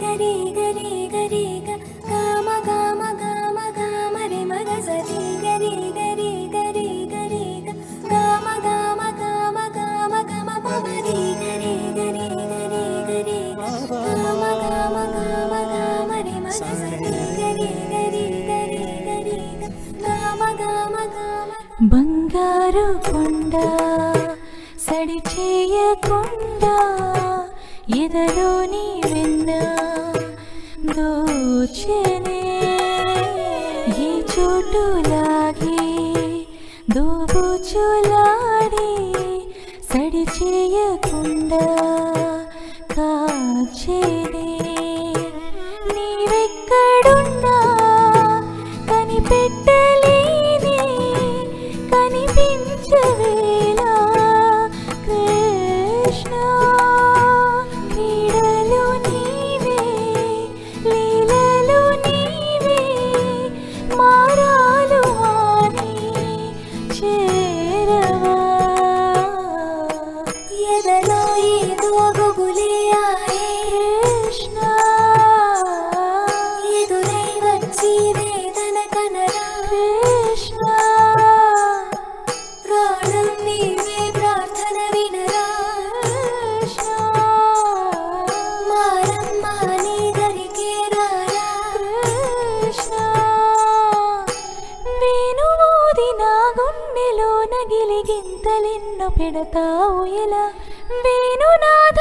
గరి గరి గరి గమ గమ గమ గమ రే మగ సరి గరి గరి గరి గరి గమ గమ గమ గమ గమ పమరి గరి గరి గరి గరి గమ గమ గమ గమ రే మగ సరి గరి గరి గరి గరి గమ గమ గమ బంగారు కొండ సడి చేయకుండా ఎదలోని వెన్న దోచెనే ఈ చోటులాగే దోబుచులాడి సడి చేయకుండా కాచెనే నీవెక్కడున్నా కనిపెట్టలేని కనిపించవేలా కృష్ణ క్రీడలు నీవే లీలలు నీవే మారాలు హాని చేరవా ఎదలో ఏదో గుబులే ఆయే కృష్ణ ఎదురై వచ్చి వేదన కనరా కృష్ణ ప్రాణం నీవే ప్రార్థన వినరా కృష్ణ మారమ్మ నీ దరికి రారా కృష్ణ వేణుమోది నా గుండెలో నగిలి గింతలెన్నో పెడతావు ఎలా వేణునాథ